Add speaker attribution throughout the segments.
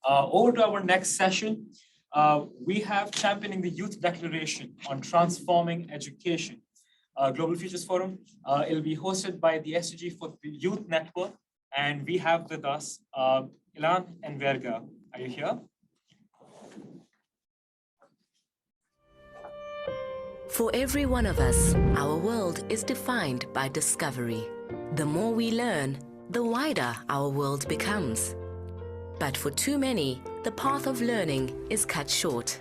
Speaker 1: Over to our next session. We have Championing the Youth Declaration on Transforming Education, Global Futures Forum. It'll be hosted by the SDG for the Youth Network. And we have with us Ilan and Verga. Are you here?
Speaker 2: For every one of us, our world is defined by discovery. The more we learn, the wider our world becomes. But for too many, the path of learning is cut short.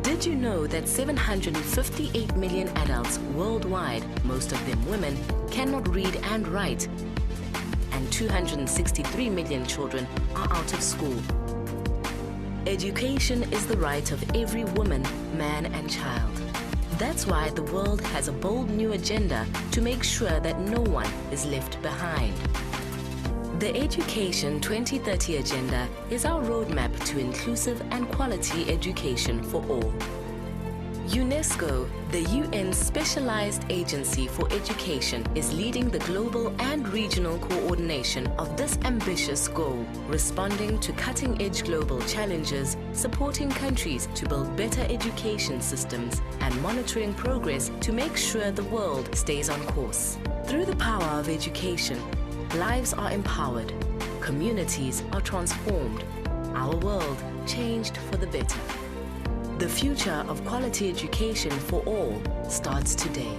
Speaker 2: Did you know that 758 million adults worldwide, most of them women, cannot read and write? And 263 million children are out of school. Education is the right of every woman, man and child. That's why the world has a bold new agenda to make sure that no one is left behind. The Education 2030 Agenda is our roadmap to inclusive and quality education for all. UNESCO, the UN specialized agency for education, is leading the global and regional coordination of this ambitious goal, responding to cutting-edge global challenges, supporting countries to build better education systems, and monitoring progress to make sure the world stays on course. Through the power of education, lives are empowered, communities are transformed, our world changed for the better. The future of quality education for all starts today.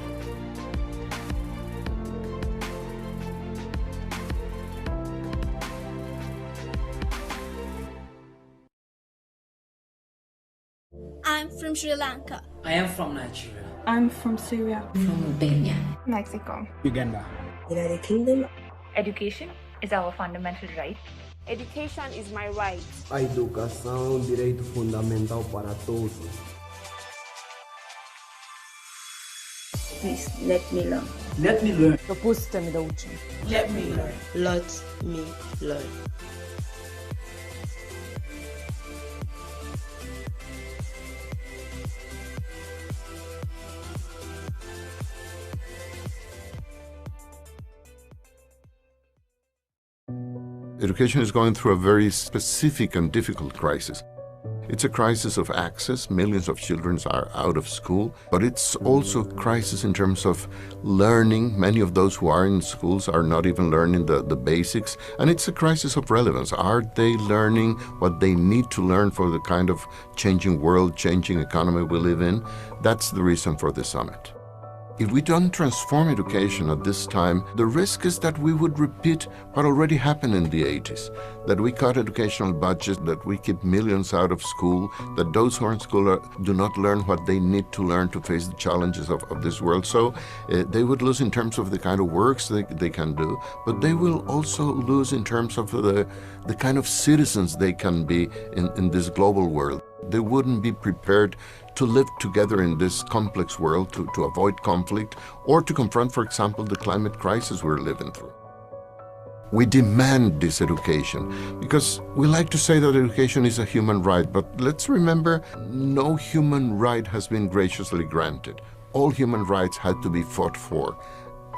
Speaker 3: I'm from Sri Lanka.
Speaker 4: I am from Nigeria.
Speaker 5: I'm from Syria.
Speaker 6: From Albania.
Speaker 5: Mexico.
Speaker 7: Uganda.
Speaker 8: United Kingdom.
Speaker 9: Education is our fundamental right.
Speaker 10: Education is my right.
Speaker 11: A educação é direito fundamental para todos.
Speaker 8: Please, let me learn.
Speaker 4: Let me learn.
Speaker 5: Dopustite mi da učim.
Speaker 4: Let me learn.
Speaker 8: Let me learn.
Speaker 12: Education is going through a very specific and difficult crisis. It's a crisis of access. Millions of children are out of school, but it's also a crisis in terms of learning. Many of those who are in schools are not even learning the basics, and it's a crisis of relevance. Are they learning what they need to learn for the kind of changing world, changing economy we live in? That's the reason for the summit. If we don't transform education at this time, the risk is that we would repeat what already happened in the 80s, that we cut educational budgets, that we keep millions out of school, that those who are in school do not learn what they need to learn to face the challenges of this world. So they would lose in terms of the kind of works they can do, but they will also lose in terms of the kind of citizens they can be in this global world. They wouldn't be prepared to live together in this complex world, to avoid conflict, or to confront, for example, the climate crisis we're living through. We demand this education because we like to say that education is a human right, but let's remember, no human right has been graciously granted. All human rights had to be fought for.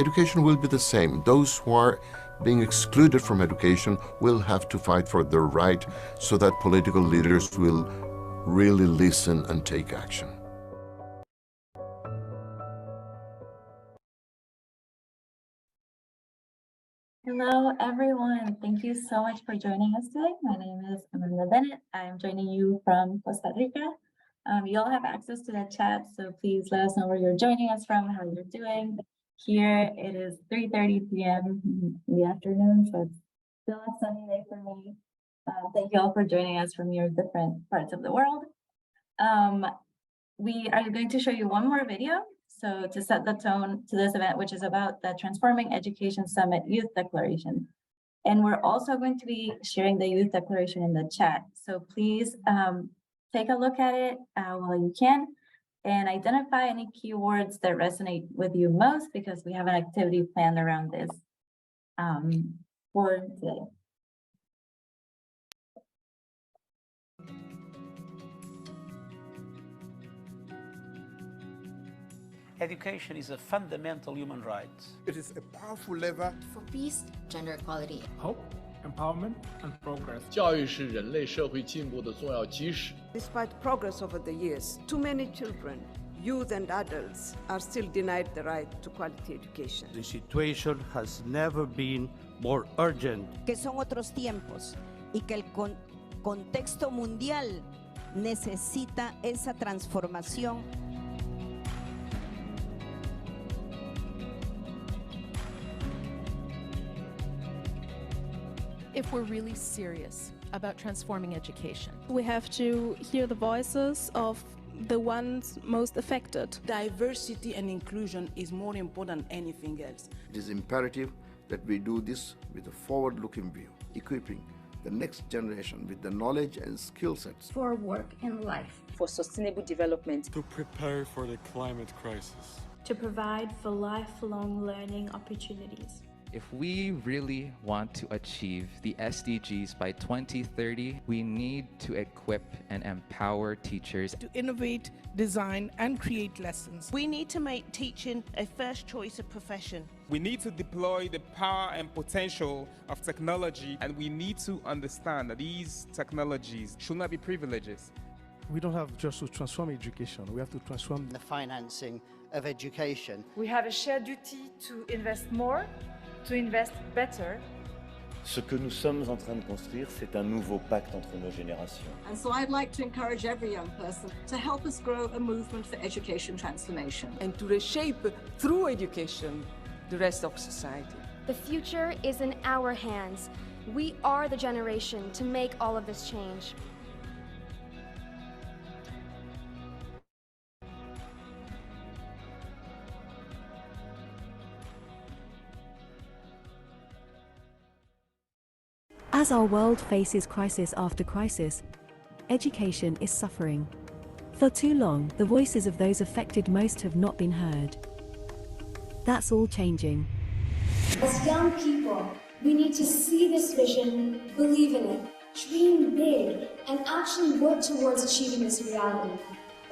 Speaker 12: Education will be the same. Those who are being excluded from education will have to fight for their right so that political leaders will really listen and take action.
Speaker 13: Hello, everyone. Thank you so much for joining us today. My name is Amanda Bennett. I'm joining you from Costa Rica. You all have access to that chat, so please let us know where you're joining us from, how you're doing. Here it is 3:30 p.m. in the afternoon, so it's still a sunny day for me. Thank you all for joining us from your different parts of the world. We are going to show you one more video, so to set the tone to this event, which is about the Transforming Education Summit Youth Declaration. And we're also going to be sharing the Youth Declaration in the chat. So please take a look at it while you can and identify any keywords that resonate with you most, because we have an activity planned around this for today.
Speaker 14: Education is a fundamental human right.
Speaker 7: It is a powerful lever
Speaker 6: for peace, gender equality,
Speaker 7: hope,
Speaker 6: empowerment and progress.
Speaker 7: 教育是人类社会进步的重要基石。
Speaker 15: Despite progress over the years, too many children, youth and adults are still denied the right to quality education.
Speaker 16: The situation has never been more urgent.
Speaker 17: Que son otros tiempos y que el contexto mundial necesita esa transformación.
Speaker 18: If we're really serious about transforming education,
Speaker 5: We have to hear the voices of the ones most affected.
Speaker 4: Diversity and inclusion is more important than anything else.
Speaker 19: It is imperative that we do this with a forward-looking view, equipping the next generation with the knowledge and skill sets
Speaker 3: For work and life.
Speaker 8: For sustainable development.
Speaker 20: To prepare for the climate crisis.
Speaker 3: To provide for lifelong learning opportunities.
Speaker 21: If we really want to achieve the SDGs by 2030, we need to equip and empower teachers
Speaker 6: To innovate, design, and create lessons.
Speaker 22: We need to make teaching a first choice of profession.
Speaker 23: We need to deploy the power and potential of technology, and we need to understand that these technologies should not be privileges.
Speaker 6: We don't have just to transform education, we have to transform
Speaker 24: the financing of education.
Speaker 9: We have a shared duty to invest more, to invest better.
Speaker 25: Ce que nous sommes en train de construire, c'est un nouveau pacte entre nos générations.
Speaker 26: And so I'd like to encourage every young person to help us grow a movement for education transformation.
Speaker 27: And to reshape through education the rest of society.
Speaker 28: The future is in our hands. We are the generation to make all of this change.
Speaker 29: As our world faces crisis after crisis, education is suffering. For too long, the voices of those affected most have not been heard. That's all changing.
Speaker 3: As young people, we need to see this vision, believe in it, dream big, and actually work towards achieving this reality.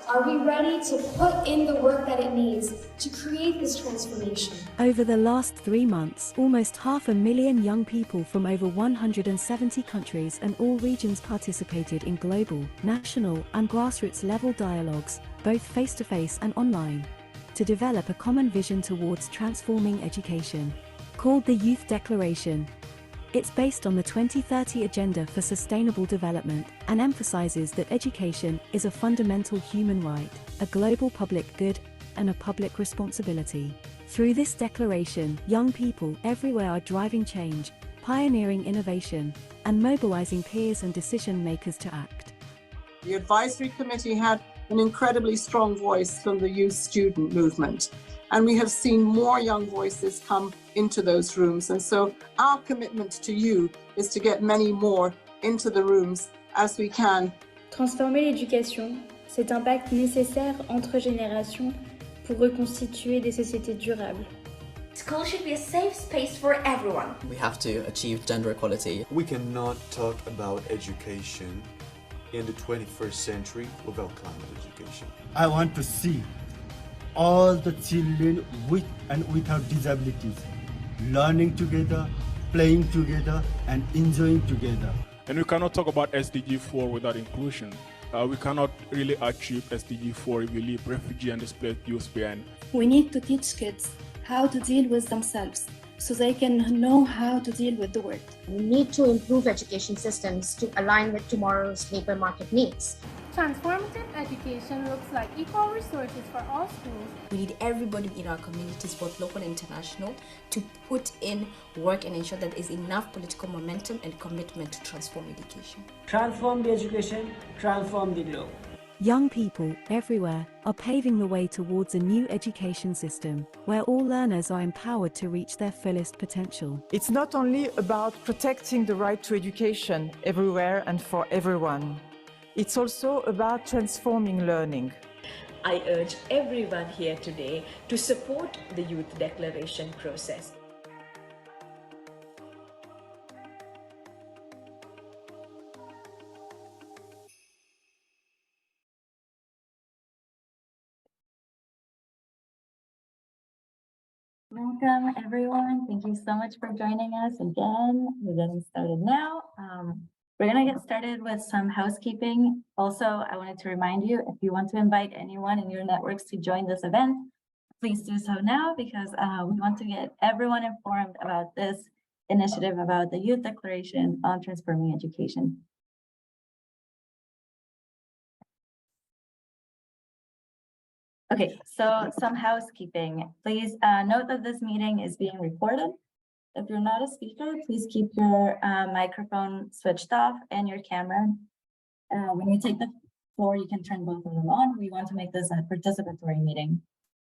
Speaker 3: Are we ready to put in the work that it needs to create this transformation?
Speaker 29: Over the last 3 months, almost 500,000 young people from over 170 countries and all regions participated in global, national, and grassroots level dialogues, both face-to-face and online, to develop a common vision towards transforming education. Called the Youth Declaration. It's based on the 2030 Agenda for Sustainable Development and emphasizes that education is a fundamental human right, a global public good, and a public responsibility. Through this declaration, young people everywhere are driving change, pioneering innovation, and mobilizing peers and decision makers to act.
Speaker 26: The advisory committee had an incredibly strong voice from the youth student movement. And we have seen more young voices come into those rooms. And so our commitment to you is to get many more into the rooms as we can.
Speaker 3: Transformer l'éducation, c'est un pacte nécessaire entre générations pour reconstituer des sociétés durables.
Speaker 30: School should be a safe space for everyone.
Speaker 31: We have to achieve gender equality.
Speaker 32: We cannot talk about education in the 21st century without climate education.
Speaker 33: I want to see all the children with and without disabilities learning together, playing together, and enjoying together.
Speaker 6: And we cannot talk about SDG 4 without inclusion. We cannot really achieve SDG 4 if we leave refugee and displaced youth behind.
Speaker 3: We need to teach kids how to deal with themselves so they can know how to deal with the world.
Speaker 30: We need to improve education systems to align with tomorrow's labor market needs.
Speaker 34: Transformative education looks like equal resources for all schools.
Speaker 35: We need everybody in our communities, both local and international, to put in work and ensure that there is enough political momentum and commitment to transform education.
Speaker 4: Transform the education, transform the globe.
Speaker 29: Young people everywhere are paving the way towards a new education system where all learners are empowered to reach their fullest potential.
Speaker 36: It's not only about protecting the right to education everywhere and for everyone. It's also about transforming learning.
Speaker 37: I urge everyone here today to support the Youth Declaration process.
Speaker 13: Now Welcome, everyone. Thank you so much for joining us again. We're getting started now. We're going to get started with some housekeeping. Also, I wanted to remind you, if you want to invite anyone in your networks to join this event, please do so now, because we want to get everyone informed about this initiative about the Youth Declaration on Transforming Education. Okay, so some housekeeping. Please note that this meeting is being recorded. If you're not a speaker, please keep your microphone switched off and your camera. When you take the floor, you can turn both of them on. We want to make this a participatory meeting.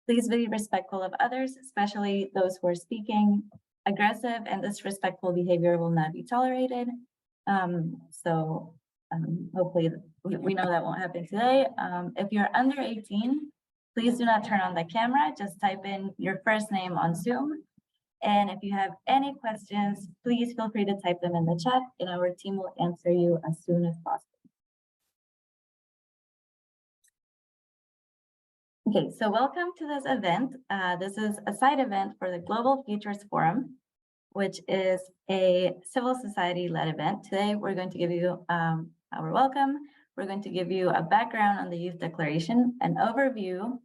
Speaker 13: Please be respectful of others, especially those who are speaking. Aggressive and disrespectful behavior will not be tolerated. Hopefully we know that won't happen today. If you're under 18, please do not turn on the camera. Just type in your first name on Zoom. And if you have any questions, please feel free to type them in the chat and our team will answer you as soon as possible. Okay, so welcome to this event. This is a side event for the Global Futures Forum, which is a civil society-led event. Today, we're going to give you our welcome. We're going to give you a background on the Youth Declaration, an overview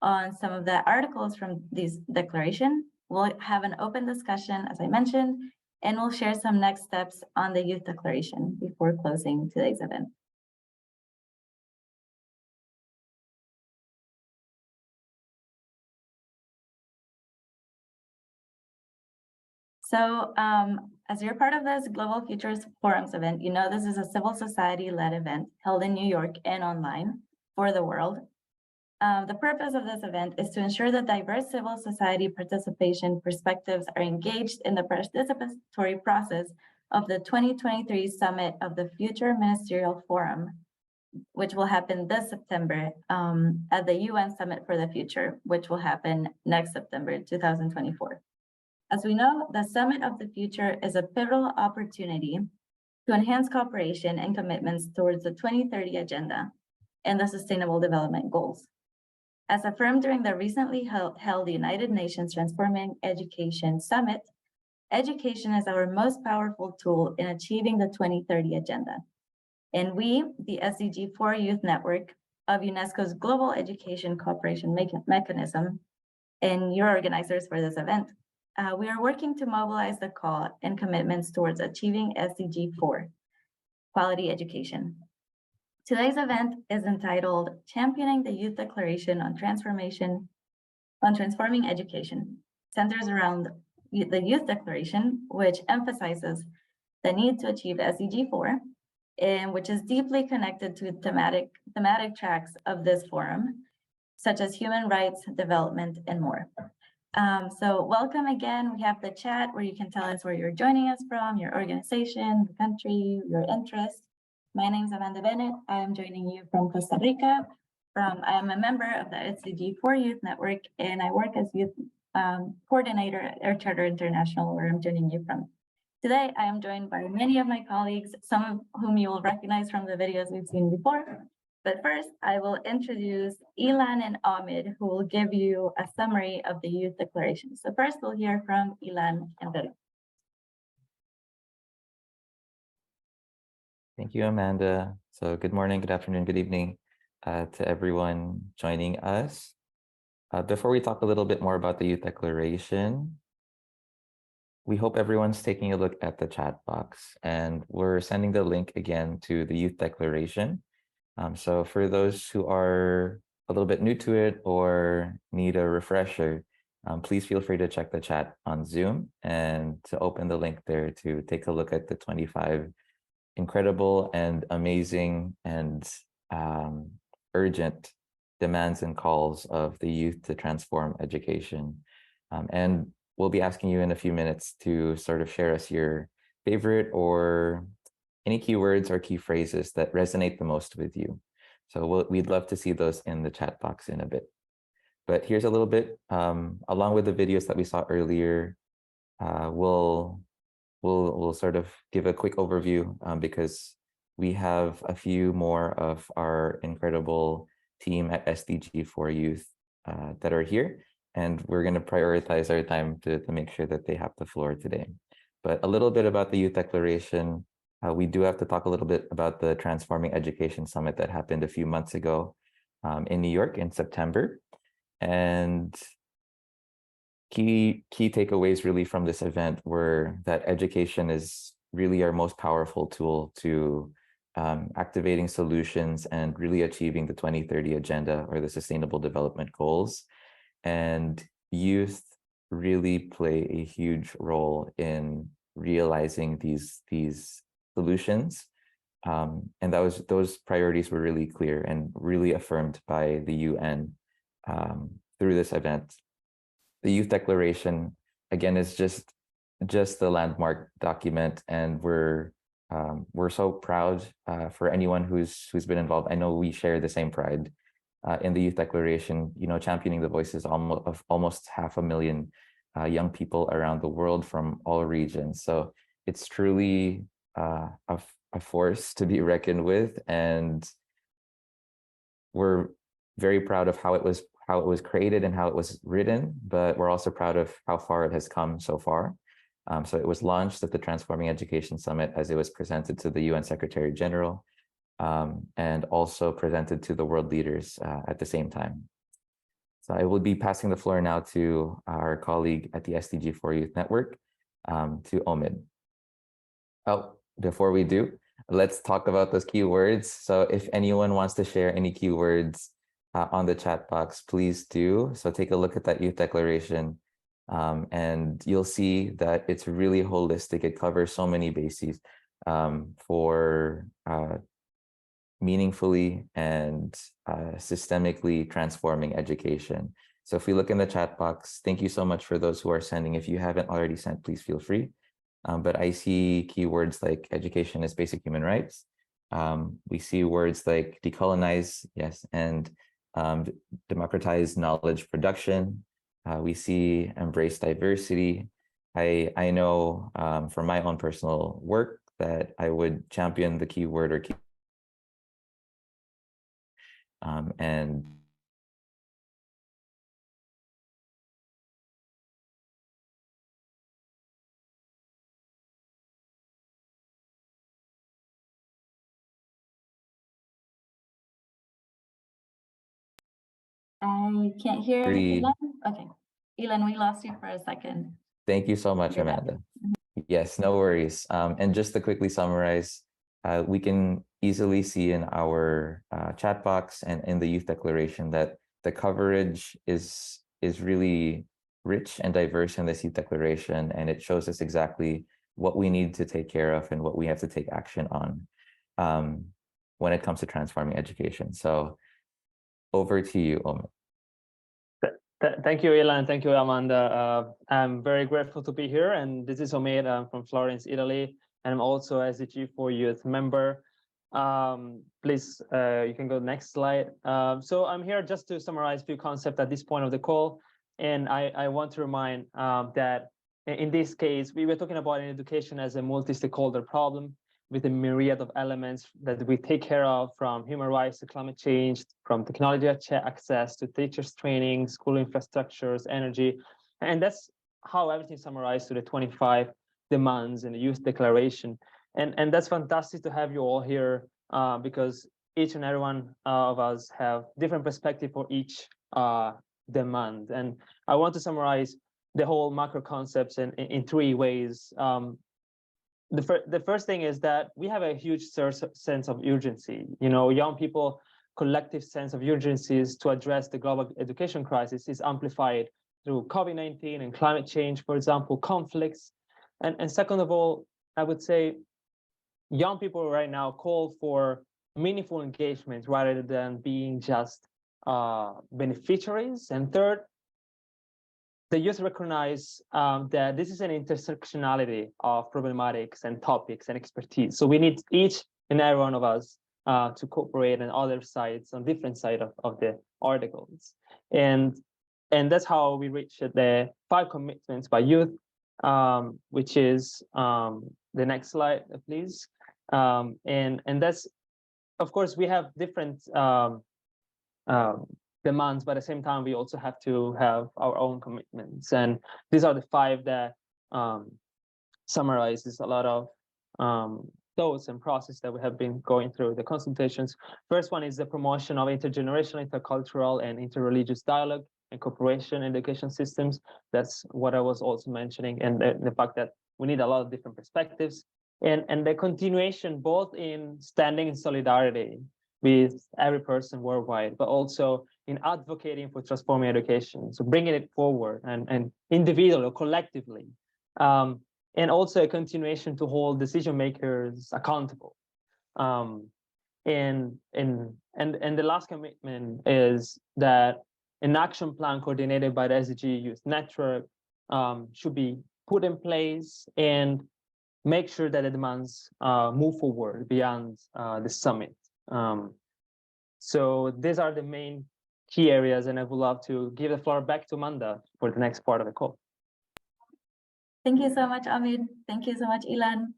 Speaker 13: on some of the articles from this declaration. We'll have an open discussion, as I mentioned, and we'll share some next steps on the Youth Declaration before closing today's event. So as you're part of this Global Futures Forums event, you know this is a civil society-led event held in New York and online for the world. The purpose of this event is to ensure that diverse civil society participation perspectives are engaged in the participatory process of the 2023 Summit of the Future Ministerial Forum, which will happen this September at the UN Summit for the Future, which will happen next September 2024. As we know, the Summit of the Future is a pivotal opportunity to enhance cooperation and commitments towards the 2030 Agenda and the Sustainable Development Goals. As affirmed during the recently held United Nations Transforming Education Summit, education is our most powerful tool in achieving the 2030 Agenda. And we, the SDG 4 Youth Network of UNESCO's Global Education Cooperation Mechanism, and your organizers for this event, we are working to mobilize the call and commitments towards achieving SDG 4, quality education. Today's event is entitled Championing the Youth Declaration on Transforming Education, centers around the Youth Declaration, which emphasizes the need to achieve SDG 4, and which is deeply connected to thematic tracks of this forum, such as human rights, development, and more. So welcome again. We have the chat where you can tell us where you're joining us from, your organization, the country, your interest. My name is Amanda Bennett. I am joining you from Costa Rica. I am a member of the SDG 4 Youth Network, and I work as youth coordinator at Air Charter International, where I'm joining you from. Today, I am joined by many of my colleagues, some of whom you will recognize from the videos we've seen before. But first, I will introduce Ilan and Ahmed, who will give you a summary of the Youth Declaration. So first, we'll hear from Ilan and Vero.
Speaker 1: Thank you, Amanda. So good morning, good afternoon, good evening to everyone joining us. Before we talk a little bit more about the Youth Declaration, we hope everyone's taking a look at the chat box, and we're sending the link again to the Youth Declaration. So for those who are a little bit new to it or need a refresher, please feel free to check the chat on Zoom and to open the link there to take a look at the 25 incredible and amazing and urgent demands and calls of the youth to transform education. And we'll be asking you in a few minutes to sort of share us your favorite or any keywords or key phrases that resonate the most with you. So we'd love to see those in the chat box in a bit. But here's a little bit, along with the videos that we saw earlier, we'll sort of give a quick overview because we have a few more of our incredible team at SDG 4 Youth that are here. and we're going to prioritize our time to make sure that they have the floor today. But a little bit about the Youth Declaration. We do have to talk a little bit about the Transforming Education Summit that happened a few months ago in New York in September. And key takeaways really from this event were that education is really our most powerful tool to activating solutions and really achieving the 2030 agenda or the Sustainable Development Goals. And youth really play a huge role in realizing these solutions. And those priorities were really clear and really affirmed by the UN through this event. The Youth Declaration, again, is just the landmark document, and we're so proud for anyone who's been involved. I know we share the same pride in the Youth Declaration, championing the voices of almost 500,000 young people around the world from all regions. So it's truly a force to be reckoned with, and we're very proud of how it was created and how it was written, but we're also proud of how far it has come so far. So it was launched at the Transforming Education Summit as it was presented to the UN Secretary General, and also presented to the world leaders at the same time. So I will be passing the floor now to our colleague at the SDG4 Youth Network, to Omid. Oh, before we do, let's talk about those keywords. So if anyone wants to share any keywords on the chat box, please do. So take a look at that Youth Declaration, and you'll see that it's really holistic. It covers so many bases for meaningfully and systemically transforming education. So if we look in the chat box, thank you so much for those who are sending. If you haven't already sent, please feel free. But I see keywords like education is basic human rights. We see words like decolonize, yes, and democratize knowledge production. We see embrace diversity. I know from my own personal work that I would champion the keyword or key and
Speaker 13: I can't hear Ilan. Okay, Ilan, we lost you for a second.
Speaker 1: Thank you so much, Amanda. Yes, no worries. And just to quickly summarize, we can easily see in our chat box and in the Youth Declaration that the coverage is really rich and diverse in this Youth Declaration, and it shows us exactly what we need to take care of and what we have to take action on when it comes to transforming education. So over to you, Omid.
Speaker 2: Thank you, Ilan. Thank you, Amanda. I'm very grateful to be here. And this is Omid. I'm from Florence, Italy. And I'm also a SDG4 Youth member. Please, you can go next slide. So I'm here just to summarize a few concepts at this point of the call. And I want to remind that in this case, we were talking about education as a multi-stakeholder problem with a myriad of elements that we take care of, from human rights to climate change, from technology access to teachers training, school infrastructures, energy. And that's how everything summarized to the 25 demands in the Youth Declaration. And that's fantastic to have you all here because each and every one of us have different perspective for each demand. And I want to summarize the whole macro concepts in three ways. The first thing is that we have a huge sense of urgency. Young people collective sense of urgency is to address the global education crisis is amplified through COVID-19 and climate change, for example, conflicts. And second of all, I would say young people right now call for meaningful engagement rather than being just beneficiaries. And third, the youth recognize that this is an intersectionality of problematics and topics and expertise. So we need each and every one of us to cooperate on other sides, on different sides of the articles. And that's how we reach the 5 commitments by youth, which is the next slide, please. And that's, of course, we have different demands, but at the same time, we also have to have our own commitments. And these are the 5 that summarizes a lot of thoughts and process that we have been going through the consultations. First one is the promotion of intergenerational, intercultural, and interreligious dialogue and cooperation in education systems. That's what I was also mentioning, and the fact that we need a lot of different perspectives, and the continuation both in standing in solidarity with every person worldwide, but also in advocating for transforming education, so bringing it forward and individually or collectively. And also a continuation to hold decision makers accountable. And the last commitment is that an action plan coordinated by the SDG Youth Network should be put in place and make sure that the demands move forward beyond the summit. So these are the main key areas, and I would love to give the floor back to Amanda for the next part of the call.
Speaker 13: Thank you so much, Amit. Thank you so much, Ilan.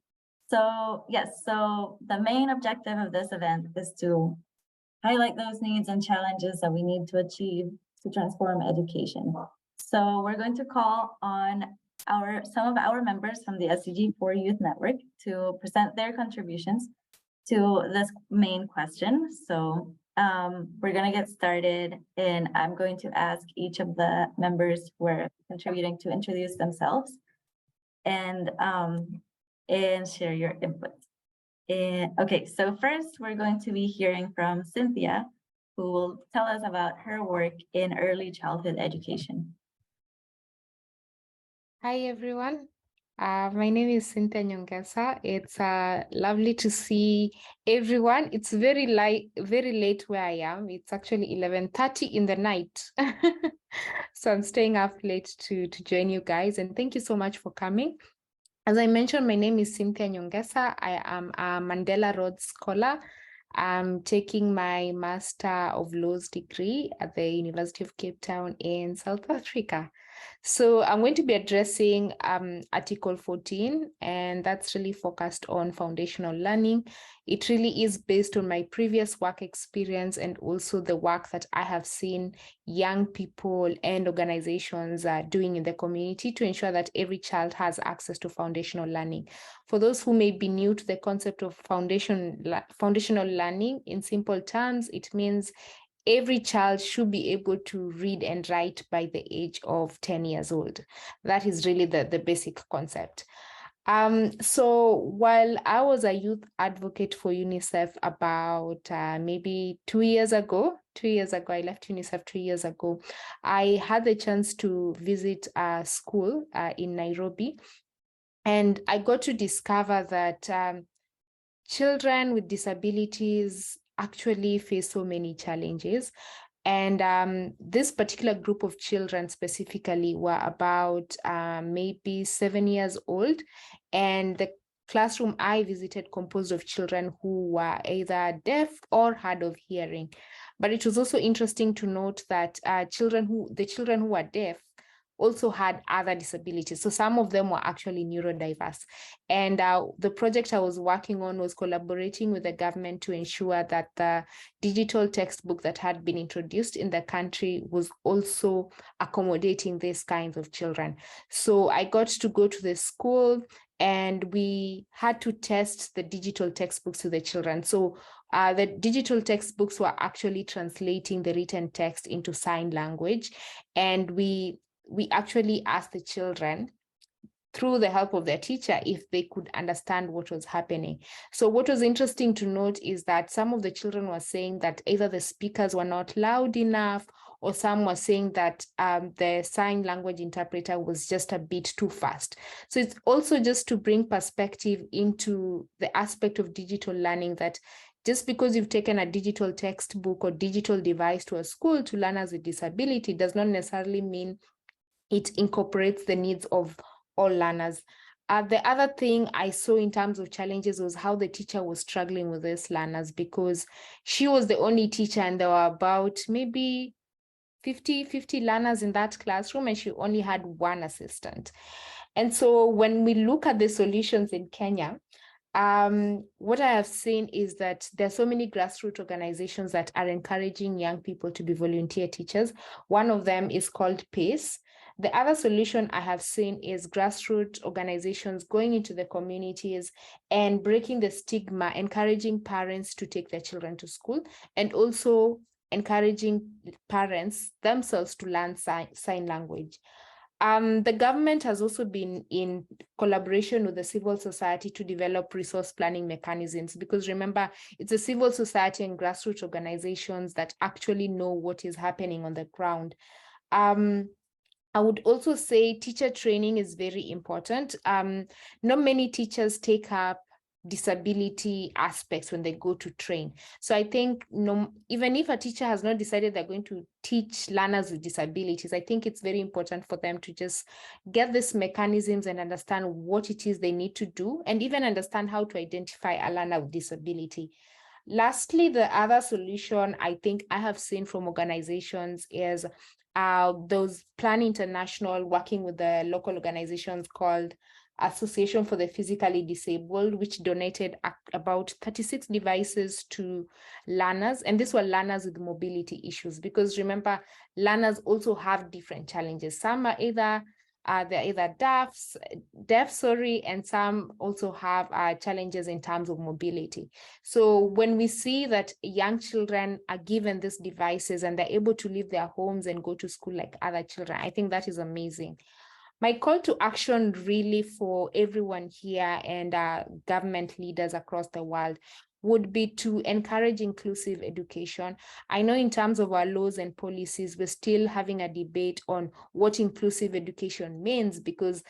Speaker 13: So yes, so the main objective of this event is to highlight those needs and challenges that we need to achieve to transform education. So we're going to call on some of our members from the SDG4 Youth Network to present their contributions to this main question. So we're going to get started, and I'm going to ask each of the members who are contributing to introduce themselves and share your input. Okay, so first we're going to be hearing from Cynthia, who will tell us about her work in early childhood education.
Speaker 5: Hi everyone, my name is Cynthia Nyongesa. It's lovely to see everyone. It's very late where I am. It's actually 11:30 in the night. So I'm staying up late to join you guys, and thank you so much for coming. As I mentioned, my name is Cynthia Nyongesa. I am a Mandela Rhodes Scholar. I'm taking my Master of Laws degree at the University of Cape Town in South Africa. So I'm going to be addressing Article 14, and that's really focused on foundational learning. It really is based on my previous work experience and also the work that I have seen young people and organizations doing in the community to ensure that every child has access to foundational learning. For those who may be new to the concept of foundational learning, in simple terms, it means every child should be able to read and write by the age of 10 years old. That is really the basic concept. So while I was a youth advocate for UNICEF about maybe 2 years ago, I left UNICEF 2 years ago, I had the chance to visit a school in Nairobi, and I got to discover that children with disabilities actually face so many challenges. And this particular group of children specifically were about maybe 7 years old. And the classroom I visited composed of children who were either deaf or hard of hearing. But it was also interesting to note that the children who were deaf also had other disabilities. So some of them were actually neurodiverse. And the project I was working on was collaborating with the government to ensure that the digital textbook that had been introduced in the country was also accommodating these kinds of children. So I got to go to the school, and we had to test the digital textbooks to the children. So the digital textbooks were actually translating the written text into sign language. And we actually asked the children, through the help of their teacher, if they could understand what was happening. So what was interesting to note is that some of the children were saying that either the speakers were not loud enough, or some were saying that the sign language interpreter was just a bit too fast. So it's also just to bring perspective into the aspect of digital learning, that just because you've taken a digital textbook or digital device to a school to learners with disability does not necessarily mean it incorporates the needs of all learners. The other thing I saw in terms of challenges was how the teacher was struggling with these learners, because she was the only teacher and there were about maybe 50 learners in that classroom, and she only had one assistant. And so when we look at the solutions in Kenya, what I have seen is that there's so many grassroots organizations that are encouraging young people to be volunteer teachers. One of them is called PACE. The other solution I have seen is grassroots organizations going into the communities and breaking the stigma, encouraging parents to take their children to school, and also encouraging parents themselves to learn sign language. The government has also been in collaboration with the civil society to develop resource planning mechanisms, because remember, it's the civil society and grassroots organizations that actually know what is happening on the ground. I would also say teacher training is very important. Not many teachers take up disability aspects when they go to train. So I think even if a teacher has not decided they're going to teach learners with disabilities, I think it's very important for them to just get these mechanisms and understand what it is they need to do, and even understand how to identify a learner with disability. Lastly, the other solution I think I have seen from organizations is those Plan International working with the local organizations called Association for the Physically Disabled, which donated about 36 devices to learners. And these were learners with mobility issues, because remember, learners also have different challenges. Some are they're either deaf, and some also have challenges in terms of mobility. So when we see that young children are given these devices and they're able to leave their homes and go to school like other children, I think that is amazing. My call to action really for everyone here and government leaders across the world would be to encourage inclusive education. I know in terms of our laws and policies, we're still having a debate on what inclusive education means, because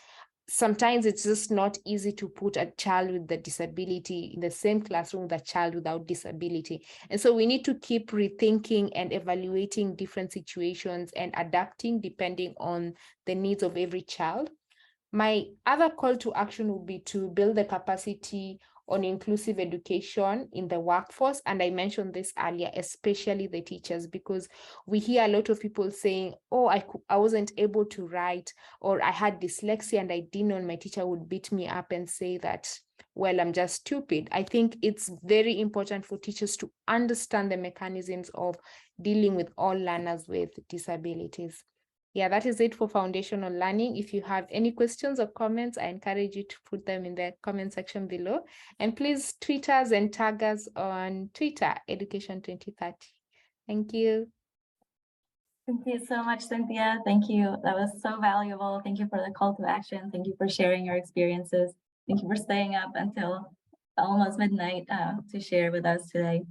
Speaker 5: sometimes it's just not easy to put a child with a disability in the same classroom with a child without disability. And so we need to keep rethinking and evaluating different situations and adapting depending on the needs of every child. My other call to action would be to build the capacity on inclusive education in the workforce. And I mentioned this earlier, especially the teachers, because we hear a lot of people saying, oh, I wasn't able to write, or I had dyslexia and I didn't know, my teacher would beat me up and say that, well, I'm just stupid. I think it's very important for teachers to understand the mechanisms of dealing with all learners with disabilities. Yeah, that is it for foundational learning. If you have any questions or comments, I encourage you to put them in the comment section below. And please tweet us and tag us on Twitter, Education 2030. Thank you.
Speaker 13: Thank you so much, Cynthia. Thank you. That was so valuable. Thank you for the call to action. Thank you for sharing your experiences. Thank you for staying up until almost midnight to share with us today.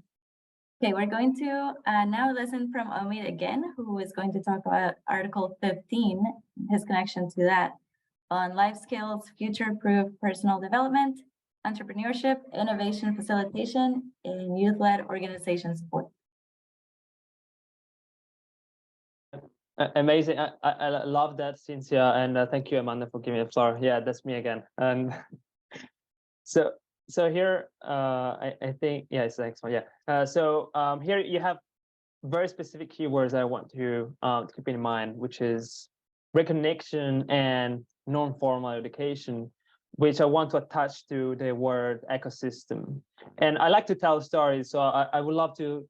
Speaker 13: Okay, we're going to now listen from Omid again, who is going to talk about Article 15, his connection to that, on life skills, future-proof personal development, entrepreneurship, innovation facilitation, and youth-led organization support.
Speaker 2: Amazing. I love that, Cynthia, and thank you, Amanda, for giving me the floor. Yeah, that's me again. And so here, I think, yeah, it's the next one. Yeah. So here you have very specific keywords I want to keep in mind, which is recognition and non-formal education, which I want to attach to the word ecosystem. And I like to tell stories. So I would love to,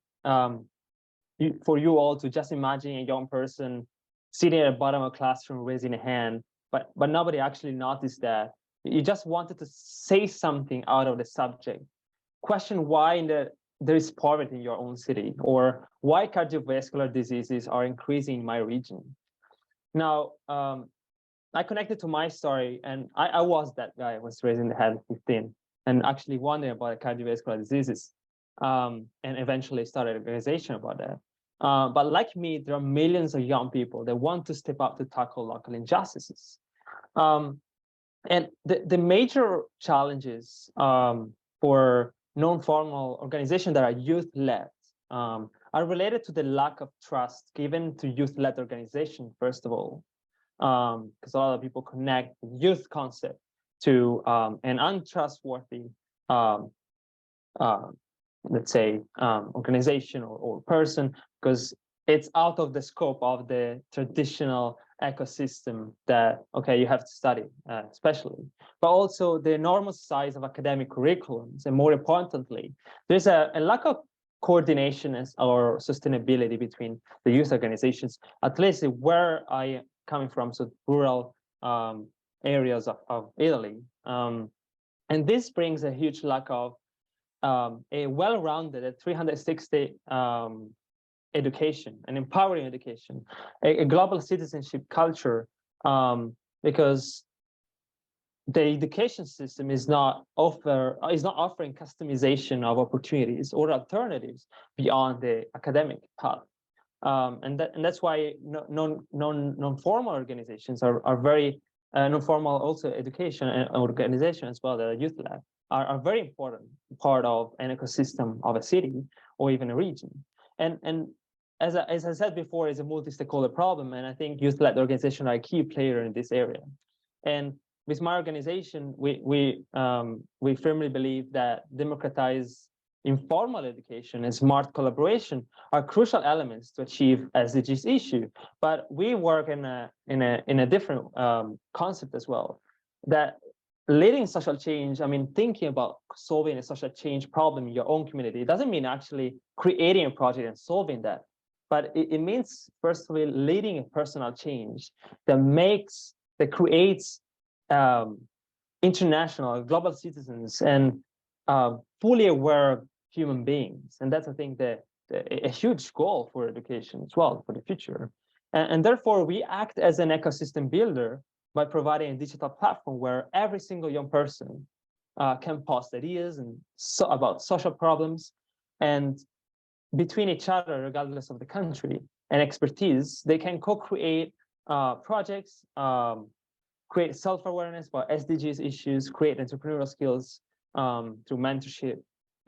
Speaker 2: for you all to just imagine a young person sitting at the bottom of a classroom raising a hand, but nobody actually noticed that. You just wanted to say something out of the subject. Question why there is poverty in your own city, or why cardiovascular diseases are increasing in my region. Now, I connected to my story, and I was that guy who was raising the hand at 15 and actually wondering about cardiovascular diseases, and eventually started an organization about that. But like me, there are millions of young people that want to step up to tackle local injustices. And the major challenges for non-formal organizations that are youth-led are related to the lack of trust given to youth-led organizations, first of all, because a lot of people connect the youth concept to an untrustworthy, let's say, organization or person, because it's out of the scope of the traditional ecosystem that, okay, you have to study, especially, but also the enormous size of academic curriculums. And more importantly, there's a lack of coordination or sustainability between the youth organizations, at least where I am coming from, so rural areas of Italy. And this brings a huge lack of a well-rounded 360 education, an empowering education, a global citizenship culture, because the education system is not offering customization of opportunities or alternatives beyond the academic path, and that's why non-formal organizations are very non-formal also education and organization as well, the youth lab are very important part of an ecosystem of a city or even a region. And as I said before, it's a multi-stakeholder problem, and I think youth-led organizations are a key player in this area. And with my organization, we firmly believe that democratized informal education and smart collaboration are crucial elements to achieve SDGs issue. But we work in a different concept as well, that leading social change, I mean, thinking about solving a social change problem in your own community, it doesn't mean actually creating a project and solving that, but it means firstly leading a personal change that creates international, global citizens and fully aware human beings. And that's, I think, a huge goal for education as well for the future. And therefore, we act as an ecosystem builder by providing a digital platform where every single young person can post ideas and about social problems, and between each other, regardless of the country and expertise, they can co-create projects, create self-awareness about SDGs issues, create entrepreneurial skills through mentorship,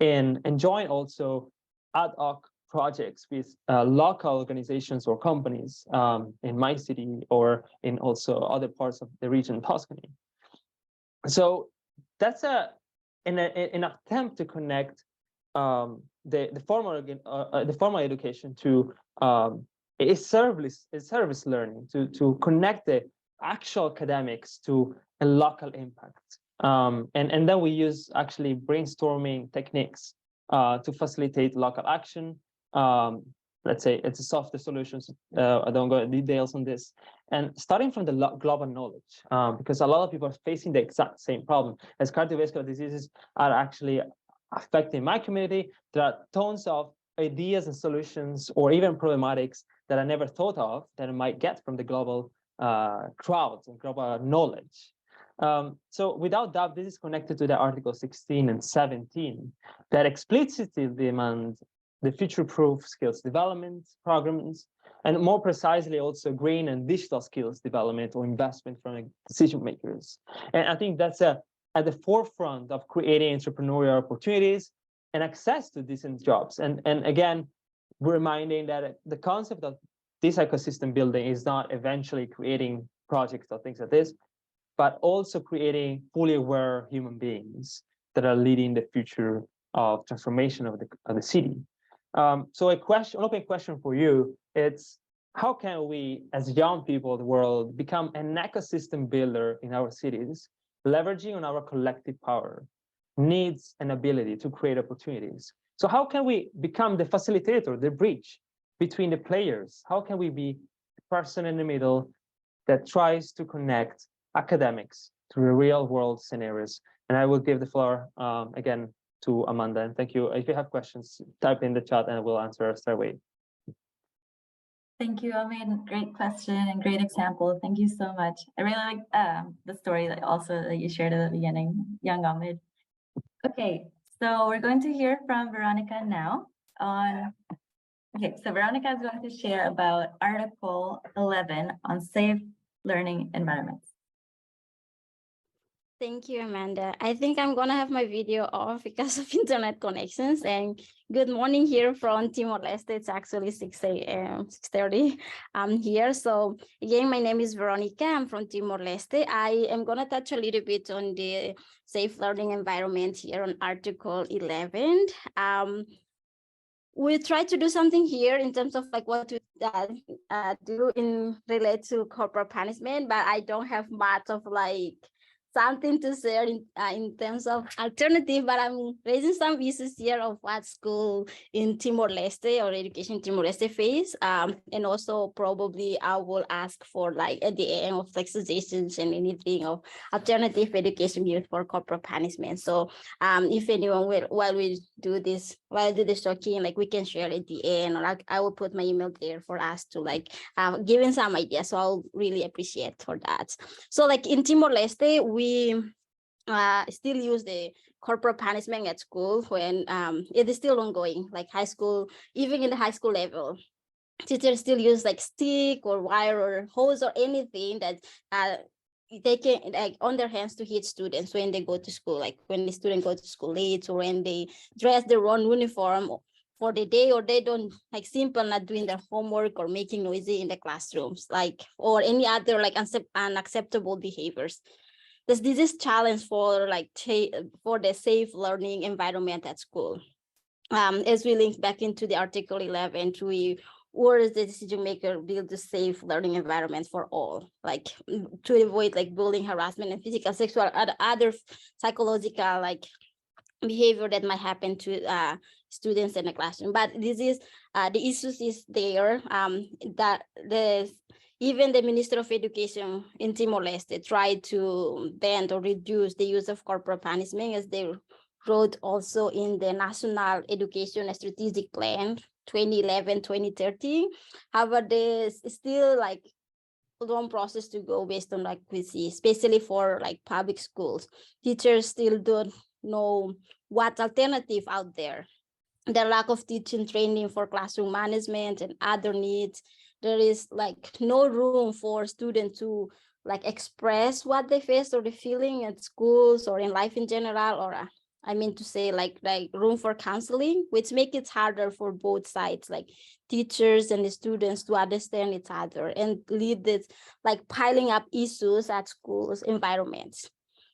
Speaker 2: and join also ad hoc projects with local organizations or companies in my city or in also other parts of the region, Tuscany. So that's an attempt to connect the formal education to a service learning, to connect the actual academics to a local impact. And then we use actually brainstorming techniques to facilitate local action. Let's say it's a softer solutions. I don't go into details on this. And starting from the global knowledge, because a lot of people are facing the exact same problem. As cardiovascular diseases are actually affecting my community, there are tons of ideas and solutions or even problematics that I never thought of that I might get from the global crowds and global knowledge. So without doubt, this is connected to the Article 16 and 17 that explicitly demand the future-proof skills development programs, and more precisely also green and digital skills development or investment from decision makers. And I think that's at the forefront of creating entrepreneurial opportunities and access to decent jobs. And again, reminding that the concept of this ecosystem building is not eventually creating projects or things like this, but also creating fully aware human beings that are leading the future of transformation of the city. So an open question for you, it's how can we, as young people of the world, become an ecosystem builder in our cities, leveraging on our collective power, needs, and ability to create opportunities? So how can we become the facilitator, the bridge between the players? How can we be the person in the middle that tries to connect academics to the real world scenarios? And I will give the floor again to Amanda, and thank you. If you have questions, type in the chat and we'll answer straight away.
Speaker 13: Thank you, Amin. Great question and great example. Thank you so much. I really like the story that you shared at the beginning, young Ahmed. Okay, so we're going to hear from Veronica now okay, so Veronica is going to share about Article 11 on safe learning environments.
Speaker 7: Thank you, Amanda. I think I'm gonna have my video off because of internet connections. And good morning here from Timor-Leste. It's actually 6:30 here. So again, my name is Veronica. I'm from Timor-Leste. I am gonna touch a little bit on the safe learning environment here on Article 11. we try to do something here in terms of like what to do in relate to corporal punishment, but I don't have much of like something to share in terms of alternative, but I'm raising some issues here of what school in Timor-Leste or education Timor-Leste face. And also probably I will ask for like at the end of like suggestions and anything of alternative education used for corporal punishment. So if anyone will, while we do this talking, like we can share at the end, or like I will put my email there for us to like giving some ideas. So I'll really appreciate for that. So like in Timor-Leste, we still use the corporal punishment at school when it is still ongoing, like high school, even in the high school level. Teachers still use like stick or wire or hose or anything that they can like on their hands to hit students when they go to school, like when the student go to school late or when they dress their own uniform for the day, or they don't like simple not doing their homework or making noisy in the classrooms, like or any other like unacceptable behaviors. This is challenge for like for the safe learning environment at school. As we link back into the Article 11, we urge the decision maker build a safe learning environment for all, like to avoid like bullying, harassment, and physical, sexual, other psychological like behavior that might happen to students in the classroom. But this is the issues is there that even the Minister of Education in Timor-Leste tried to ban or reduce the use of corporal punishment, as they wrote also in the National Education Strategic Plan 2011-2030. However, there's still like a long process to go based on like we see, especially for like public schools. Teachers still don't know what alternative out there. The lack of teaching training for classroom management and other needs. There is like no room for students to like express what they face or the feeling at schools or in life in general, or I mean to say like room for counseling, which make it harder for both sides, like teachers and the students, to understand each other and lead this like piling up issues at schools environments.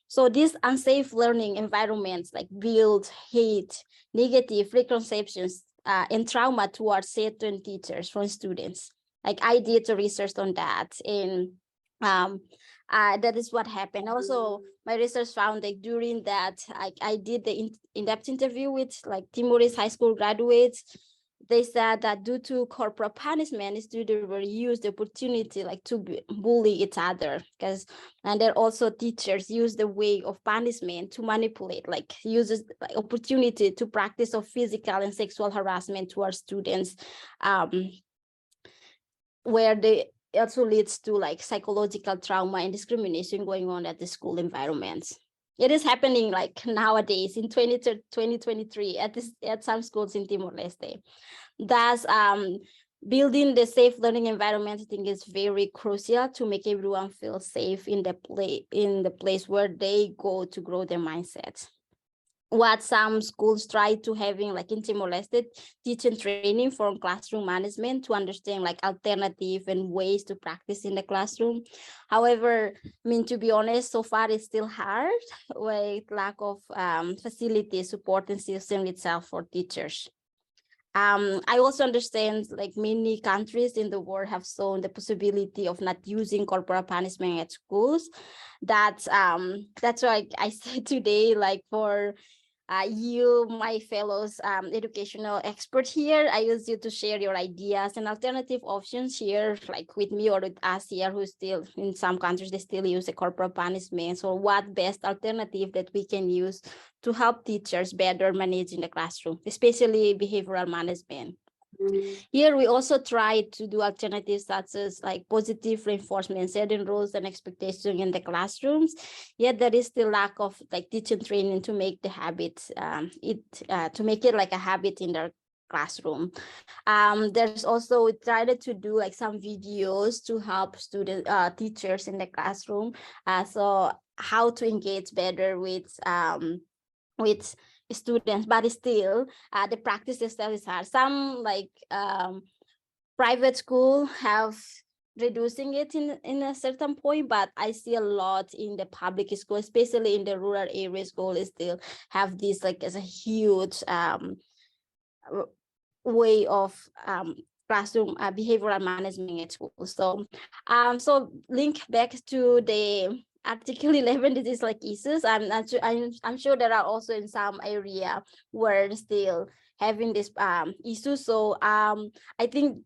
Speaker 7: So these unsafe learning environments like build hate, negative preconceptions, and trauma towards certain teachers from students. Like I did research on that, and that is what happened. Also, my research found that during that, I did the in-depth interview with like Timorese high school graduates. They said that due to corporal punishment, students were used the opportunity like to bully each other, and then also teachers use the way of punishment to manipulate, like uses like opportunity to practice of physical and sexual harassment towards students, where they also leads to like psychological trauma and discrimination going on at the school environments. It is happening like nowadays in 2023 at some schools in Timor-Leste. Thus, building the safe learning environment, I think, is very crucial to make everyone feel safe in the place where they go to grow their mindset. What some schools try to having like in Timor-Leste, teaching training for classroom management to understand like alternative and ways to practice in the classroom. However, I mean, to be honest, so far it's still hard with lack of facility support and system itself for teachers. I also understand like many countries in the world have shown the possibility of not using corporal punishment at schools. That's why I said today, like for you, my fellows educational expert here, I use you to share your ideas and alternative options here, like with me or with us here, who still in some countries, they still use a corporal punishment. So what best alternative that we can use to help teachers better manage in the classroom, especially behavioral management. Here, we also try to do alternatives such as like positive reinforcement, setting rules and expectations in the classrooms. Yet there is still lack of like teaching training to make the habit, to make it like a habit in their classroom. There's also, we tried to do like some videos to help teachers in the classroom. So how to engage better with students, but still the practice itself is hard. Some like private school have reducing it in a certain point, but I see a lot in the public school, especially in the rural area school, is still have this like as a huge way of classroom behavioral management at school. So, so link back to the Article 11 disease like issues. I'm sure there are also in some area where still having this issue. So I think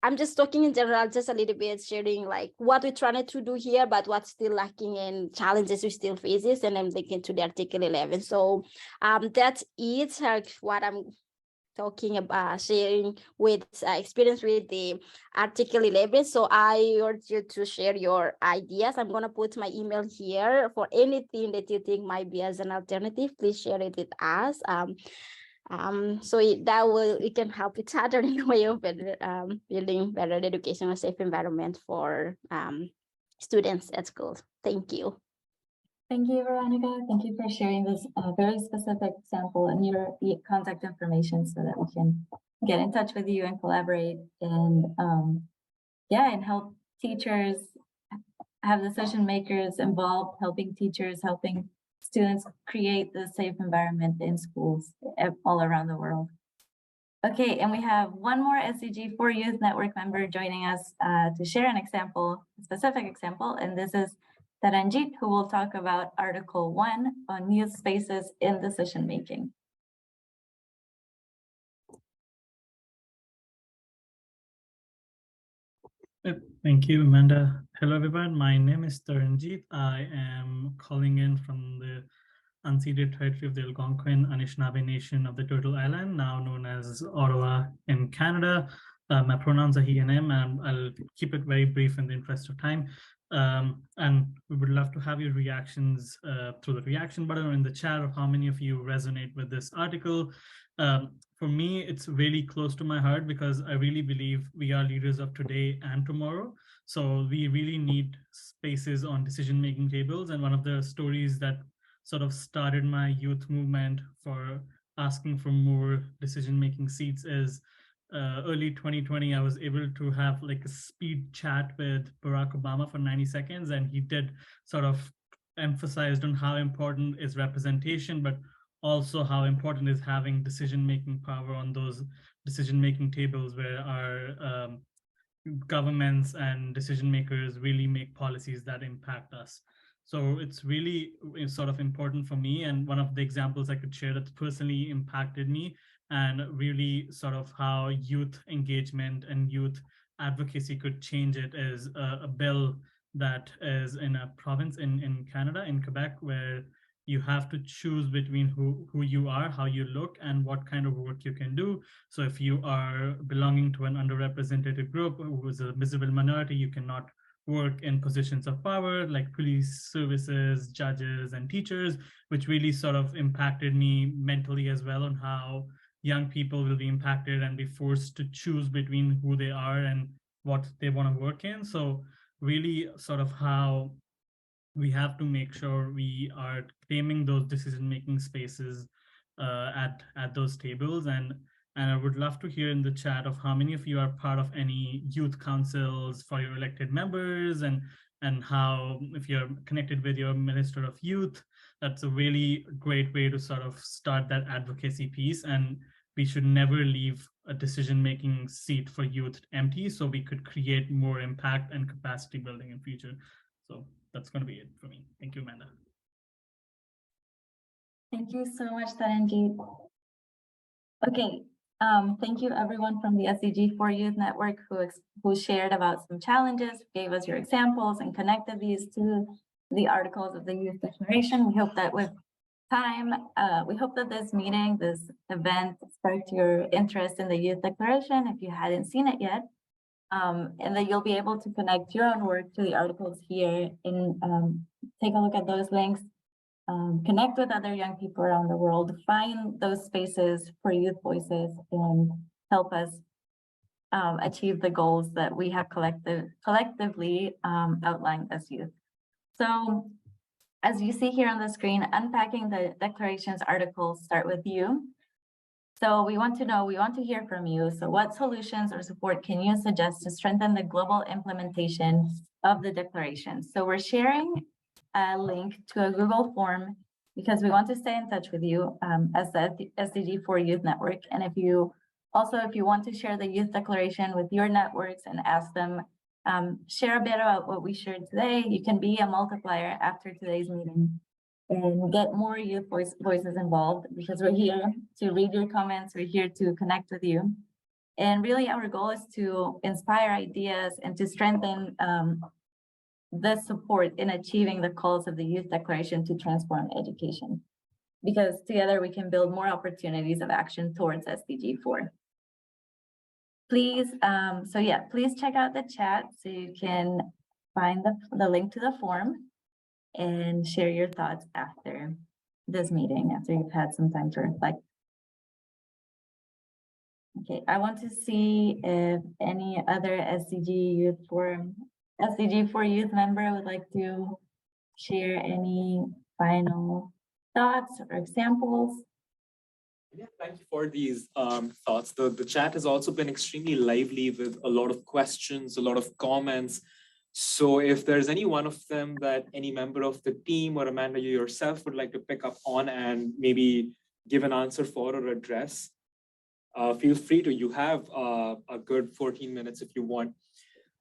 Speaker 7: I'm just talking in general, just a little bit sharing like what we're trying to do here, but what's still lacking and challenges we still faces. And I'm linking to the Article 11. So that's it, what I'm talking about, sharing with experience with the Article 11. So I urge you to share your ideas. I'm gonna put my email here for anything that you think might be as an alternative. Please share it with us. So it can help each other in a way of better, building better educational safe environment for students at schools. Thank you.
Speaker 13: Thank you, Veronica. Thank you for sharing this very specific sample and your contact information so that we can get in touch with you and collaborate and and help teachers, have decision makers involved, helping teachers, helping students create the safe environment in schools all around the world. Okay, and we have one more SDG 4 Youth Network member joining us to share an example, a specific example, and this is Taranjit, who will talk about Article 1 on youth spaces in decision making.
Speaker 8: Thank you, Amanda. Hello, everyone. My name is Taranjit. I am calling in from the unceded territory of the Algonquin Anishinaabe Nation of the Turtle Island, now known as Ottawa in Canada. My pronouns are he and him, and I'll keep it very brief in the interest of time. And we would love to have your reactions through the reaction button or in the chat of how many of you resonate with this article. For me, it's really close to my heart because I really believe we are leaders of today and tomorrow. So we really need spaces on decision-making tables. And one of the stories that sort of started my youth movement for asking for more decision-making seats is early 2020, I was able to have like a speed chat with Barack Obama for 90 seconds. And he did sort of emphasized on how important is representation, but also how important is having decision-making power on those decision-making tables where our governments and decision makers really make policies that impact us. So it's really sort of important for me. And one of the examples I could share that's personally impacted me and really sort of how youth engagement and youth advocacy could change it is a bill that is in a province in Canada, in Quebec, where you have to choose between who you are, how you look, and what kind of work you can do. So if you are belonging to an underrepresented group who is a visible minority, you cannot work in positions of power like police services, judges, and teachers, which really sort of impacted me mentally as well on how young people will be impacted and be forced to choose between who they are and what they want to work in. So really sort of how we have to make sure we are claiming those decision-making spaces at those tables. And I would love to hear in the chat of how many of you are part of any youth councils for your elected members, and how, if you're connected with your Minister of Youth, that's a really great way to sort of start that advocacy piece. And we should never leave a decision-making seat for youth empty, so we could create more impact and capacity building in future. So that's going to be it for me. Thank you, Amanda.
Speaker 13: Thank you so much, Taranjit. Okay, thank you everyone from the SDG 4 Youth Network who shared about some challenges, gave us your examples, and connected these to the articles of the Youth Declaration. We hope that with time, we hope that this meeting, this event, sparked your interest in the Youth Declaration if you hadn't seen it yet. And that you'll be able to connect your own work to the articles here and take a look at those links, connect with other young people around the world, find those spaces for youth voices, and help us achieve the goals that we have collectively outlined as youth. So as you see here on the screen, unpacking the Declaration's articles start with you. So we want to hear from you. So what solutions or support can you suggest to strengthen the global implementation of the Declaration? So we're sharing a link to a Google form because we want to stay in touch with you as the SDG 4 Youth Network. And if you Also, if you want to share the Youth Declaration with your networks and ask them, share a bit about what we shared today, you can be a multiplier after today's meeting and get more youth voices involved, because we're here to read your comments, we're here to connect with you. And really our goal is to inspire ideas and to strengthen the support in achieving the calls of the Youth Declaration to transform education, because together we can build more opportunities of action towards SDG 4. Please, please check out the chat so you can find the link to the form and share your thoughts after this meeting, after you've had some time to reflect. Okay, I want to see if any other SDG 4 Youth member would like to share any final thoughts or examples.
Speaker 9: Yeah, thank you for these thoughts. The chat has also been extremely lively with a lot of questions, a lot of comments. So if there's any one of them that any member of the team or Amanda, you yourself would like to pick up on and maybe give an answer for or address, feel free to. You have a good 14 minutes if you want.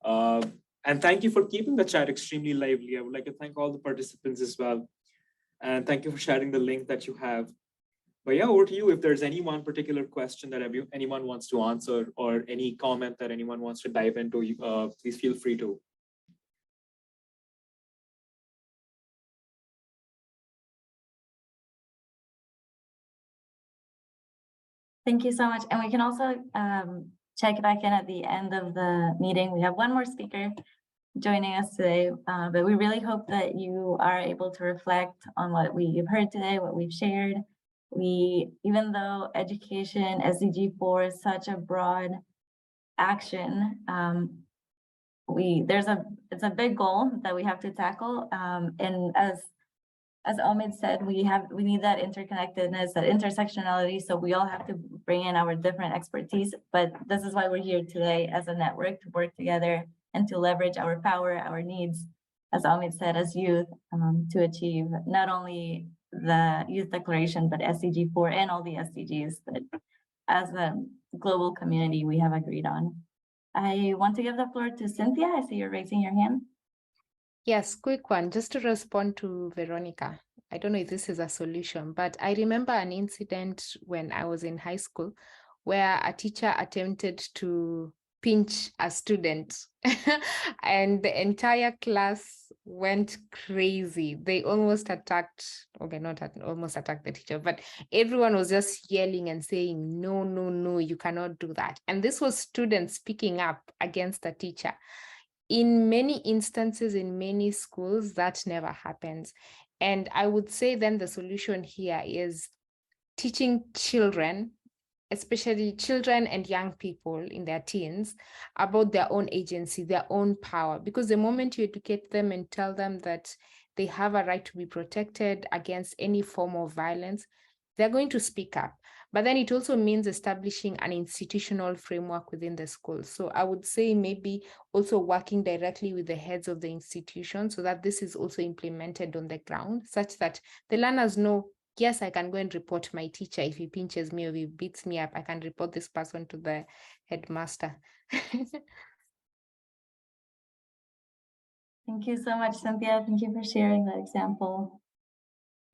Speaker 9: And thank you for keeping the chat extremely lively. I would like to thank all the participants as well. And thank you for sharing the link that you have. But yeah, over to you. If there's any one particular question that anyone wants to answer or any comment that anyone wants to dive into, please feel free to.
Speaker 13: Thank you so much. And we can also check back in at the end of the meeting. We have one more speaker joining us today, but we really hope that you are able to reflect on what we've heard today, what we've shared. Even though education, SDG 4 is such a broad action, it's a big goal that we have to tackle. And as Omid said, we need that interconnectedness, that intersectionality. So we all have to bring in our different expertise. But this is why we're here today as a network, to work together and to leverage our power, our needs, as Omid said, as youth, to achieve not only the Youth Declaration, but SDG 4 and all the SDGs that as a global community we have agreed on. I want to give the floor to Cynthia. I see you're raising your hand.
Speaker 5: Yes, quick one, just to respond to Veronica. I don't know if this is a solution, but I remember an incident when I was in high school where a teacher attempted to pinch a student and the entire class went crazy. They almost attacked, okay, not almost attacked the teacher, but everyone was just yelling and saying, no, no, no, you cannot do that. And this was students speaking up against the teacher. In many instances, in many schools, that never happens. And I would say then the solution here is teaching children, especially children and young people in their teens, about their own agency, their own power. Because the moment you educate them and tell them that they have a right to be protected against any form of violence, they're going to speak up. But then it also means establishing an institutional framework within the school. So I would say maybe also working directly with the heads of the institution so that this is also implemented on the ground, such that the learners know, yes, I can go and report my teacher. If he pinches me or if he beats me up, I can report this person to the headmaster.
Speaker 13: Thank you so much, Cynthia. Thank you for sharing that example.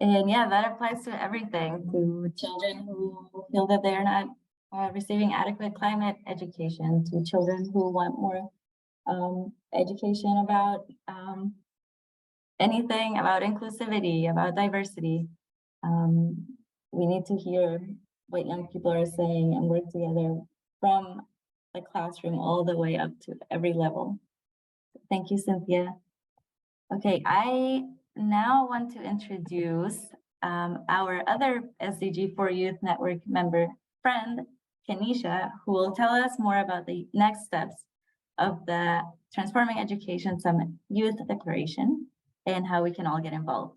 Speaker 13: And yeah, that applies to everything, to children who feel that they're not receiving adequate climate education, to children who want more education about anything, about inclusivity, about diversity. We need to hear what young people are saying and work together from the classroom all the way up to every level. Thank you, Cynthia. Okay, I now want to introduce our other SDG 4 Youth Network member friend, Kenisha, who will tell us more about the next steps of the Transforming Education Summit Youth Declaration and how we can all get involved.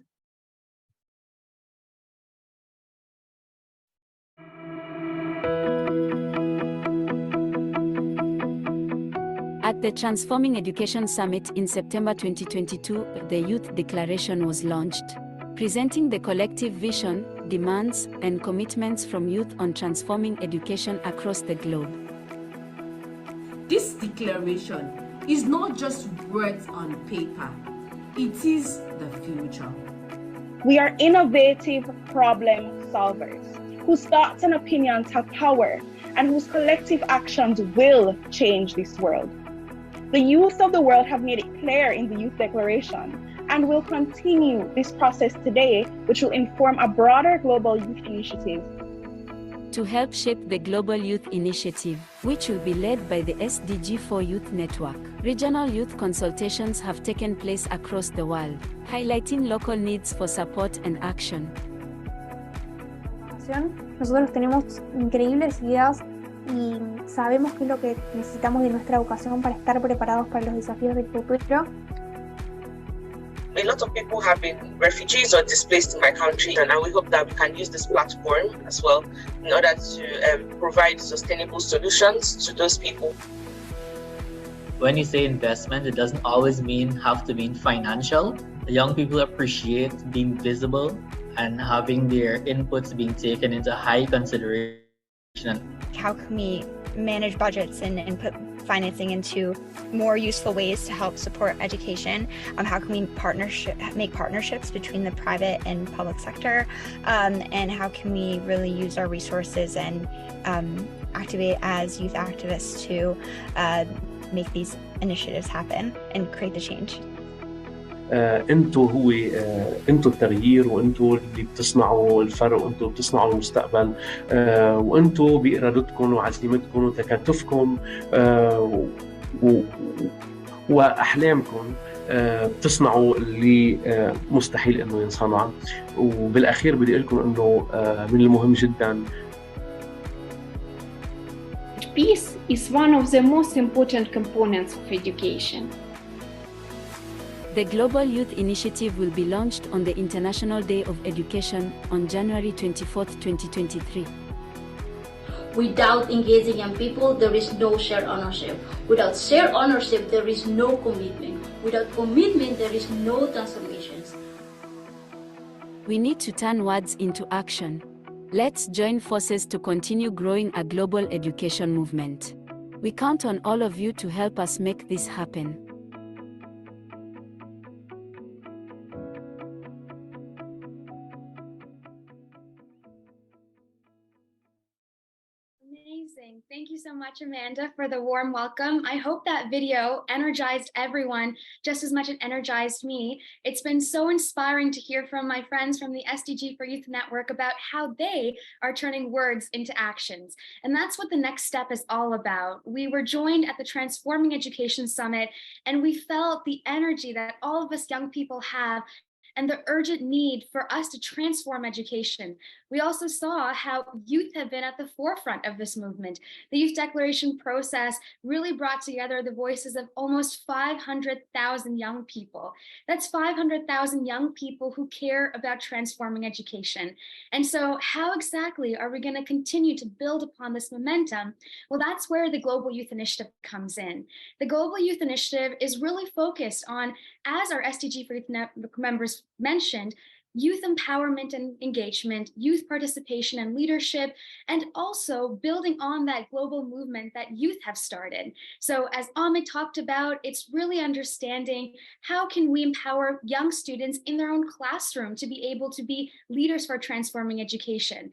Speaker 10: At the Transforming Education Summit in September 2022, the Youth Declaration was launched, presenting the collective vision demands, and commitments from youth on transforming education across the globe.
Speaker 11: This declaration is not just words on paper, it is the future.
Speaker 12: We are innovative problem solvers whose thoughts and opinions have power and whose collective actions will change this world. The youth of the world have made it clear in the Youth Declaration and will continue this process today, which will inform a broader global youth initiative.
Speaker 10: To help shape the Global Youth Initiative, which will be led by the SDG4 Youth Network, regional youth consultations have taken place across the world, highlighting local needs for support and action.
Speaker 14: Nosotros tenemos increíbles ideas y sabemos qué es lo que necesitamos de nuestra educación para estar preparados para los desafíos del futuro.
Speaker 15: A lot of people have been refugees or displaced in my country, and we hope that we can use this platform as well in order to provide sustainable solutions to those people.
Speaker 16: When you say investment, it doesn't always have to mean financial. Young people appreciate being visible and having their inputs being taken into high consideration.
Speaker 17: How can we manage budgets and put financing into more useful ways to help support education? How can we make partnerships between the private and public sector? And how can we really use our resources and activate as youth activists to make these initiatives happen and create the change?
Speaker 18: انتوا انتوا التغيير، وانتوا اللي بتصنعوا الفرق، وانتوا بتصنعوا المستقبل، وانتوا بإرادتكم وعزيمتكم وتكاتفكم واحلامكم بتصنعوا اللي مستحيل انه ينصنع. وبالاخير بدي اقول لكم انه من المهم جدا.
Speaker 19: Peace is one of the most important components of education.
Speaker 10: The Global Youth Initiative will be launched on the International Day of Education on January 24, 2023.
Speaker 20: Without engaging young people, there is no shared ownership. Without shared ownership, there is no commitment. Without commitment, there is no transformations.
Speaker 10: We need to turn words into action. Let's join forces to continue growing a global education movement. We count on all of you to help us make this happen.
Speaker 21: Amazing. Thank you so much, Amanda, for the warm welcome. I hope that video energized everyone just as much as it energized me. It's been so inspiring to hear from my friends from the SDG4 Youth Network about how they are turning words into actions. And that's what the next step is all about. We were joined at the Transforming Education Summit, and we felt the energy that all of us young people have and the urgent need for us to transform education. We also saw how youth have been at the forefront of this movement. The Youth Declaration process really brought together the voices of almost 500,000 young people. That's 500,000 young people who care about transforming education. And so how exactly are we going to continue to build upon this momentum? Well, that's where the Global Youth Initiative comes in. The Global Youth Initiative is really focused on, as our SDG4 Youth Network members mentioned, youth empowerment and engagement, youth participation and leadership, and also building on that global movement that youth have started. So as Ahmed talked about, it's really understanding how can we empower young students in their own classroom to be able to be leaders for transforming education.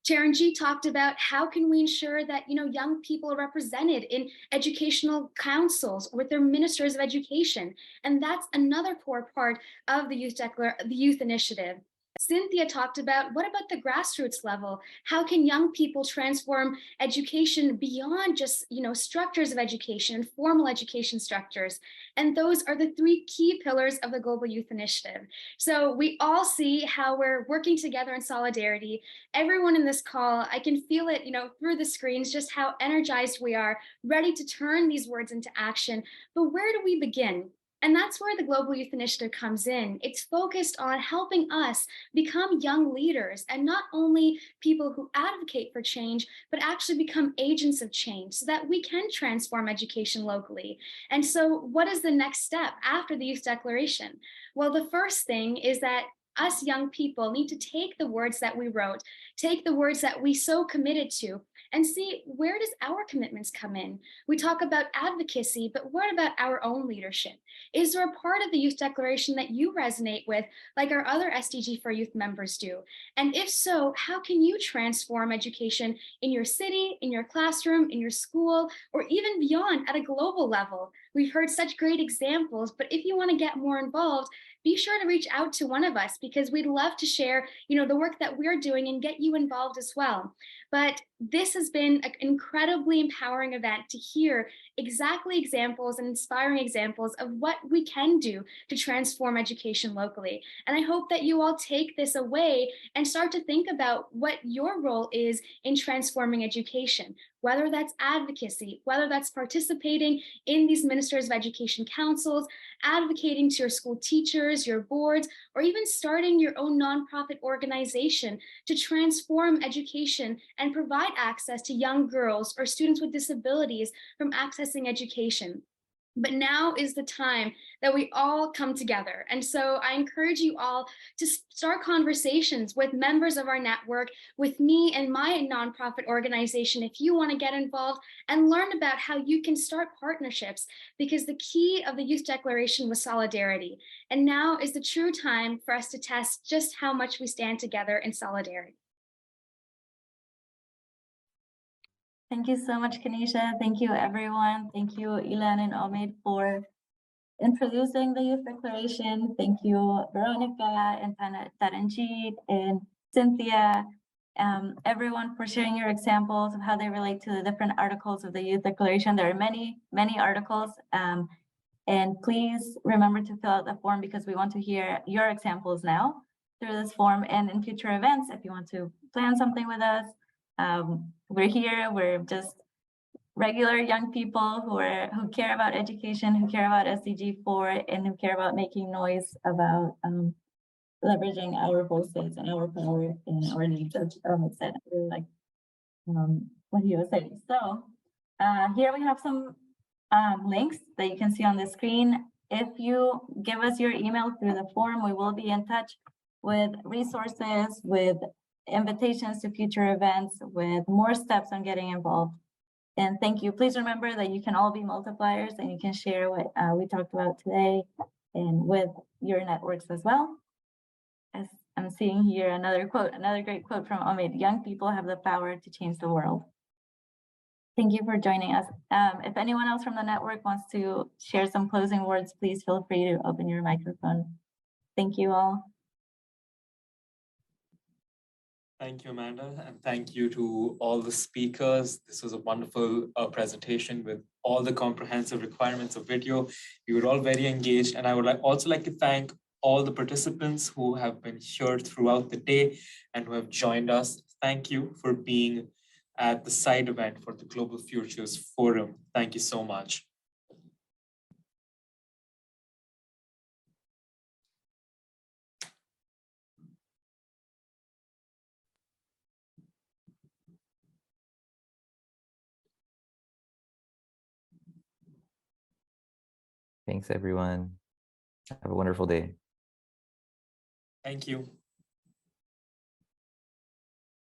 Speaker 21: Charanjit talked about how can we ensure that young people are represented in educational councils with their ministers of education, and that's another core part of the Youth Initiative. Cynthia talked about, what about the grassroots level? How can young people transform education beyond just structures of education, formal education structures? And those are the three key pillars of the Global Youth Initiative. So we all see how we're working together in solidarity. Everyone in this call, I can feel it through the screens, just how energized we are, ready to turn these words into action. But where do we begin? And that's where the Global Youth Initiative comes in. It's focused on helping us become young leaders, and not only people who advocate for change, but actually become agents of change so that we can transform education locally. And so what is the next step after the Youth Declaration? Well, the first thing is that us young people need to take the words that we wrote, take the words that we so committed to, and see, where does our commitments come in? We talk about advocacy, but what about our own leadership? Is there a part of the Youth Declaration that you resonate with, like our other SDG for Youth members do? And if so, how can you transform education in your city, in your classroom, in your school, or even beyond at a global level? We've heard such great examples, but if you want to get more involved, be sure to reach out to one of us, because we'd love to share, the work that we're doing and get you involved as well. But this has been an incredibly empowering event to hear exactly examples and inspiring examples of what we can do to transform education locally. And I hope that you all take this away and start to think about what your role is in transforming education, whether that's advocacy, whether that's participating in these Ministers of Education councils, advocating to your school teachers, your boards, or even starting your own nonprofit organization to transform education and provide access to young girls or students with disabilities from accessing education. But now is the time that we all come together. And so I encourage you all to start conversations with members of our network, with me and my nonprofit organization, if you want to get involved, and learn about how you can start partnerships, because the key of the Youth Declaration was solidarity. And now is the true time for us to test just how much we stand together in solidarity.
Speaker 13: Thank you so much, Kanisha. Thank you, everyone. Thank you, Ilan and Omid, for introducing the Youth Declaration. Thank you, Veronica and Taranjeet and Cynthia, everyone, for sharing your examples of how they relate to the different articles of the Youth Declaration. There are many, many articles. And please remember to fill out the form, because we want to hear your examples now through this form, and in future events, if you want to plan something with us. We're here, we're just regular young people who care about education, who care about SDG 4, and who care about making noise about leveraging our voices and our power and our needs, as said. I really like what he was saying. So here we have some links that you can see on the screen. If you give us your email through the form, we will be in touch with resources, with invitations to future events, with more steps on getting involved. And thank you. Please remember that you can all be multipliers, and you can share what we talked about today and with your networks as well. As I'm seeing here another quote, another great quote from Omid: "Young people have the power to change the world." Thank you for joining us. If anyone else from the network wants to share some closing words, please feel free to open your microphone. Thank you all.
Speaker 9: Thank you, Amanda, and thank you to all the speakers. This was a wonderful presentation with all the comprehensive requirements of video. You were all very engaged, and I would also like to thank all the participants who have been here throughout the day and who have joined us. Thank you for being at the side event for the Global Futures Forum. Thank you so much.
Speaker 1: Thanks, everyone. Have a wonderful day.
Speaker 9: Thank you.